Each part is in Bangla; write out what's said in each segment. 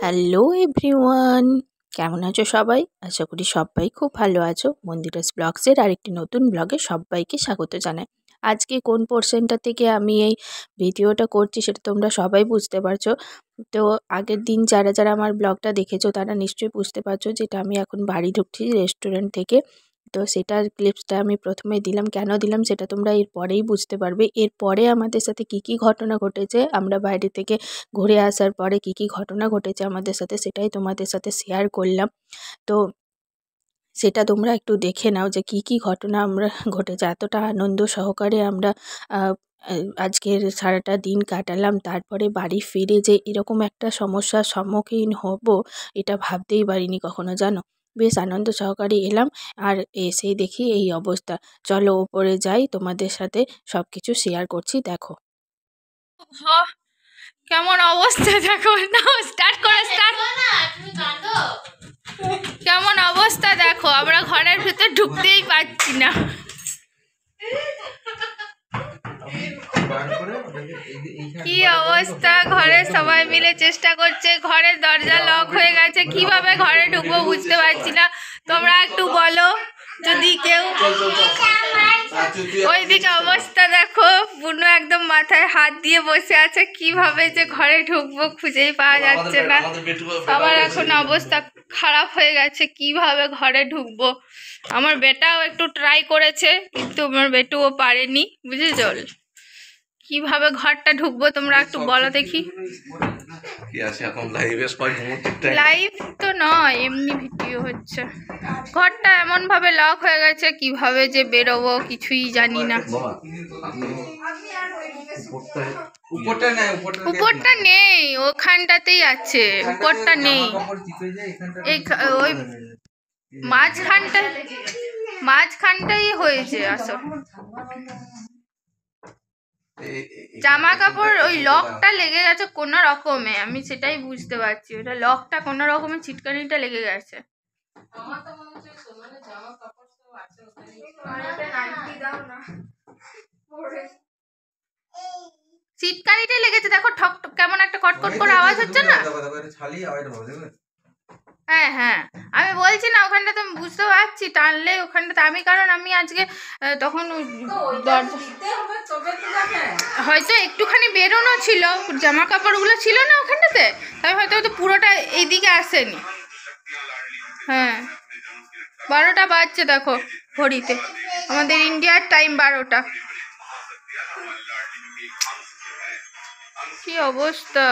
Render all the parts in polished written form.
হ্যালো এভরিওয়ান, কেমন আছো সবাই? আশা করি সবাই খুব ভালো আছো। মন্দিরাস ব্লগসের আরেকটি নতুন ব্লগে সবাইকে স্বাগত জানাই। আজকে কোন পোর্শনটা থেকে আমি এই ভিডিওটা করছি সেটা তোমরা সবাই বুঝতে পারছো। তো আগের দিন যারা যারা আমার ব্লগটা দেখেছো তারা নিশ্চয়ই বুঝতে পারছো যেটা আমি এখন বাড়ি ঢুকছি রেস্টুরেন্ট থেকে। তো সেটার ক্লিপসটা আমি প্রথমে দিলাম, কেন দিলাম সেটা তোমরা এরপরেই বুঝতে পারবে। এরপরে আমাদের সাথে কি কি ঘটনা ঘটেছে, আমরা বাইরে থেকে ঘুরে আসার পরে কি কি ঘটনা ঘটেছে আমাদের সাথে, সেটাই তোমাদের সাথে শেয়ার করলাম। তো সেটা তোমরা একটু দেখে নাও যে কি কি ঘটনা আমরা ঘটেছে। এতটা আনন্দ সহকারে আমরা আজকের সারাটা দিন কাটালাম। তারপরে বাড়ি ফিরে যে এরকম একটা সমস্যার সম্মুখীন হব এটা ভাবতেই পারিনি কখনো, জানো। বেশ আনন্দ সহকারে এলাম, আর এসে দেখি এই অবস্থা। চলো ওপরে যাই, তোমাদের সাথে সব কিছু শেয়ার করছি, দেখো। কেমন অবস্থা দেখো না, স্টার্ট করে স্টার্ট। কেমন অবস্থা দেখো, আমরা ঘরের ভিতর ঢুকতেই পারছি না। কি অবস্থা, ঘরে সবাই মিলে চেষ্টা করছে, ঘরের দরজা লক হয়ে গেছে, কিভাবে ঘরে ঢুকবো বুঝতে পারছি না। তোমরা একটু বলো যদি কেউ। ওইদিকে অবস্থা দেখো, বুনু একদম মাথায় হাত দিয়ে বসে আছে, কিভাবে যে ঘরে ঢুকবো খুঁজেই পাওয়া যাচ্ছে না। সবার এখন অবস্থা খারাপ হয়ে গেছে, কিভাবে ঘরে ঢুকবো। আমার বেটাও একটু ট্রাই করেছে কিন্তু আমার বেটুও পারেনি, বুঝেছো। কিভাবে ঘরটা ঢুকবো তোমরা একটু বলো দেখি। লাইভ তো নয়, এমনি ভিডিও হচ্ছে। ঘরটা এমন ভাবে লক হয়ে গেছে, কিভাবে যে বেরোবো কিছুই জানি না। উপরটা নেই, ওখানটাতেই আছে, উপরটা নেই। ওই মাঝখানটাই হয়েছে আসো। জামা কাপড় ওই লকটা লেগে গেছে কোনো রকমে, আমি সেটাই বুঝতে পারছি। ওটা লকটা কোনো রকমে ছিটকানিটা লেগে গেছে। ছিটকানিটা লেগেছে দেখো, ঠক ঠক কেমন একটা কটকট করে আওয়াজ হচ্ছে না। হ্যাঁ হ্যাঁ, আমি বলছি না, ওখানটাতে আমি বুঝতে পারছি টানলে ওখানটাতে। আমি আজকে তখন হয়তো একটুখানি বেরোনো ছিল, জামা কাপড়গুলো ছিল না ওখানটাতে, তাই হয়তো পুরোটা এইদিকে আসেনি। হ্যাঁ 12টা বাজছে দেখো ঘড়িতে, আমাদের ইন্ডিয়ার টাইম 12টা। কি অবস্থা,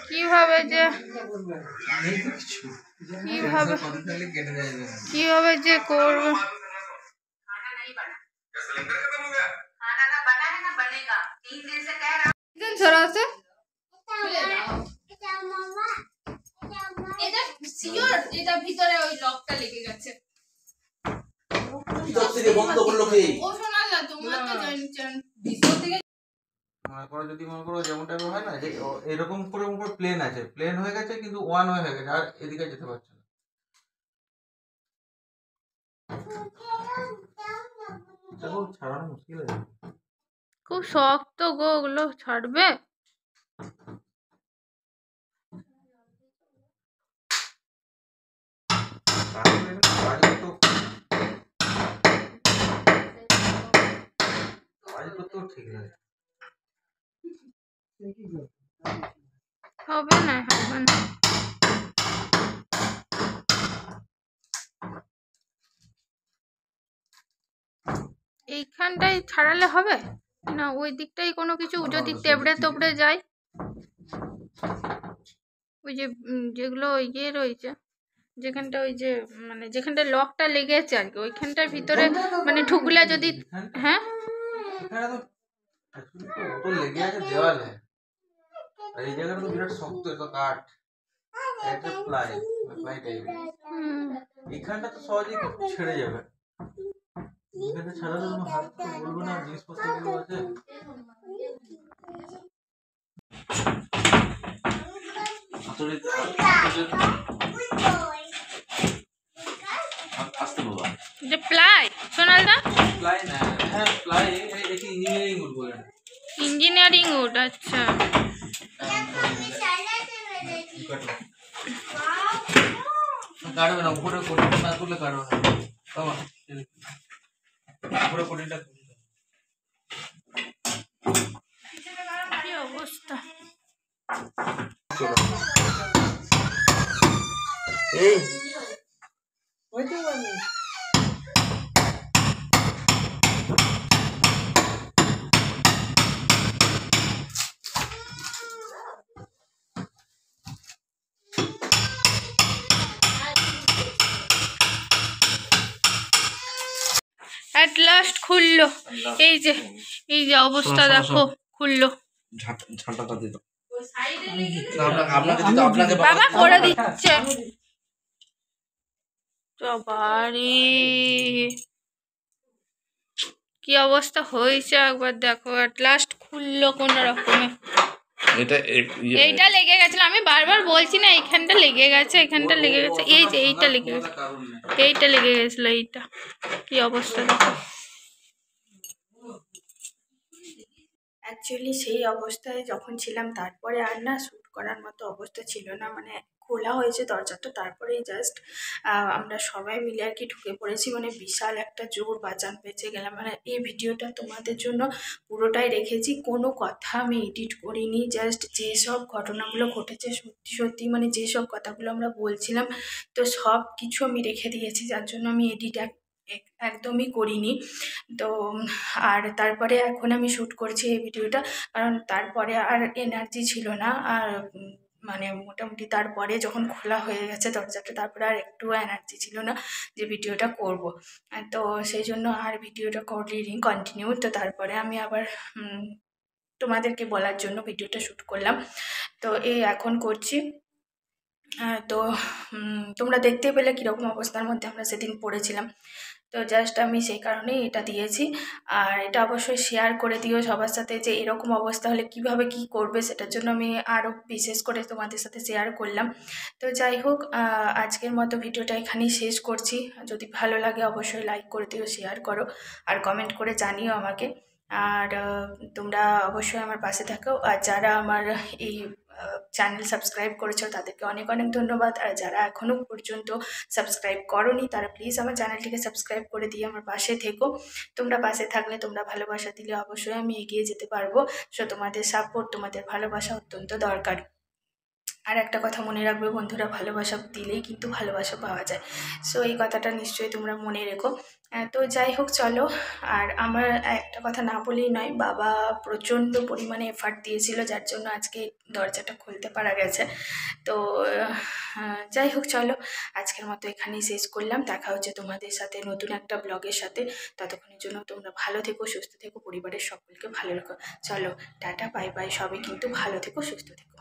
কিভাবে যে করবো। এটা ভিতরে ওই লকটা লেগে গেছে। যদি মনে করো যেমন টাইপের হয় না, যে এরকম করে উপর প্লেন আছে, প্লেন হয়ে গেছে কিন্তু ওয়ান ওয়ে হয়ে গেছে, আর এদিকে যেতে পারছে না। ছাড়ানো মুশকিল আছে, খুব শক্ত গো, ওগুলো ছাড়বে। হবে না, হবে না। এইখানটাই ছাড়ালে হবে না, ওই দিকটাই কোনো কিছু যদি তেবড়ে যায়, ওই যে যেগুলো ইয়ে রয়েছে, যেখানটা ওই যে মানে যেখানটা লকটা লেগেছে আর কি, ওইখানটার ভিতরে মানে ঢুকলে যদি। হ্যাঁ লেগে আছে দেওয়ালে, এই জায়গাটা তো বিরাট শক্ত, এটা কাঠ, এটা প্লাই টাইপের। এখানটা তো সহজেই ছেড়ে যাবে, এখানে ছাড়ালে তোমার হাত তো বলবো না, জিনিসপত্রগুলো আছে। যে প্লাই সোনালদা প্লাই না, হ্যাঁ প্লাই, একে ইঞ্জিনিয়ারিং উড বলে। ইঞ্জিনিয়ারিং উড, আচ্ছা। কাটবে না, উপরে কোটিটা না করলে কাটবে না বাবা, উপরে কোটিটা। কি অবস্থা! এই অ্যাট লাস্ট খুললো। এই যে অবস্থা দেখো, খুললো। ঝাঁটাটা দিত আপনাকে বাবা করে দিচ্ছে। বাবারে কি অবস্থা হয়েছে একবার দেখো। অ্যাট লাস্ট খুললো কোনো রকমে। এইটা লেগে গেছিল, আমি বারবার বলছি না এইখানটা লেগে গেছে, এখানটা লেগে গেছে, এই যে এইটা লেগে গেছে, এইটা লেগে গেছিল, এইটা কি অবস্থা দেখো। অ্যাকচুয়ালি সেই অবস্থায় যখন ছিলাম তারপরে আর না শ্যুট করার মতো অবস্থা ছিল না, মানে খোলা হয়েছে দরজাটা, তারপরেই জাস্ট আমরা সবাই মিলে আর কি ঢুকে পড়েছি, মানে বিশাল একটা জোর বাঁচান বেঁচে গেলাম। মানে এই ভিডিওটা তোমাদের জন্য পুরোটাই রেখেছি, কোনো কথা আমি এডিট করিনি, জাস্ট যেসব ঘটনাগুলো ঘটেছে সত্যি সত্যি, মানে যেসব কথাগুলো আমরা বলছিলাম তো সব কিছু আমি রেখে দিয়েছি, যার জন্য আমি এডিট একদমই করিনি। তো আর তারপরে এখন আমি শ্যুট করছি এই ভিডিওটা, কারণ তারপরে আর এনার্জি ছিল না, আর মানে মোটামুটি তারপরে যখন খোলা হয়ে গেছে দরজাটা তারপরে আর একটু এনার্জি ছিল না যে ভিডিওটা করব। তো সেই জন্য আর ভিডিওটা করিনি কন্টিনিউ। তো তারপরে আমি আবার তোমাদেরকে বলার জন্য ভিডিওটা শ্যুট করলাম, তো এই এখন করছি। তো তোমরা দেখতে পেলে কীরকম অবস্থার মধ্যে আমরা সেদিন পড়েছিলাম, তো জাস্ট আমি সেই কারণেই এটা দিয়েছি। আর এটা অবশ্যই শেয়ার করে দিও সবার সাথে, যে এরকম অবস্থা হলে কিভাবে কি করবে, সেটার জন্য আমি আরও বিশেষ করে তোমাদের সাথে শেয়ার করলাম। তো যাই হোক, আজকের মতো ভিডিওটা এখানেই শেষ করছি। যদি ভালো লাগে অবশ্যই লাইক করে দিও, শেয়ার করো, আর কমেন্ট করে জানিও আমাকে। আর তোমরা অবশ্যই আমার পাশে থাকো, আর যারা আমার এই চ্যানেল সাবস্ক্রাইব করেছো তাদেরকে অনেক অনেক ধন্যবাদ, আর যারা এখনও পর্যন্ত সাবস্ক্রাইব করোনি তারা প্লিজ আমার চ্যানেলটিকে সাবস্ক্রাইব করে দিয়ে আমার পাশে থেকো। তোমরা পাশে থাকলে, তোমরা ভালোবাসা দিলে অবশ্যই আমি এগিয়ে যেতে পারবো। সো তোমাদের সাপোর্ট, তোমাদের ভালোবাসা অত্যন্ত দরকার। আর একটা কথা মনে রাখবে বন্ধুরা, ভালোবাসা দিলেই কিন্তু ভালোবাসা পাওয়া যায়। সো এই কথাটা নিশ্চয়ই তোমরা মনে রেখো। তো যাই হোক চলো, আর আমার একটা কথা না বলেই নয়, বাবা প্রচণ্ড পরিমাণে এফার্ট দিয়েছিল, যার জন্য আজকে দরজাটা খুলতে পারা গেছে। তো যাই হোক চলো, আজকের মতো এখানেই শেষ করলাম। দেখা হচ্ছে তোমাদের সাথে নতুন একটা ব্লগের সাথে। ততক্ষণের জন্য তোমরা ভালো থেকো, সুস্থ থেকো, পরিবারের সকলকে ভালো রেখো। চলো টাটা, বাই বাই, সবাই কিন্তু ভালো থেকো, সুস্থ থেকো।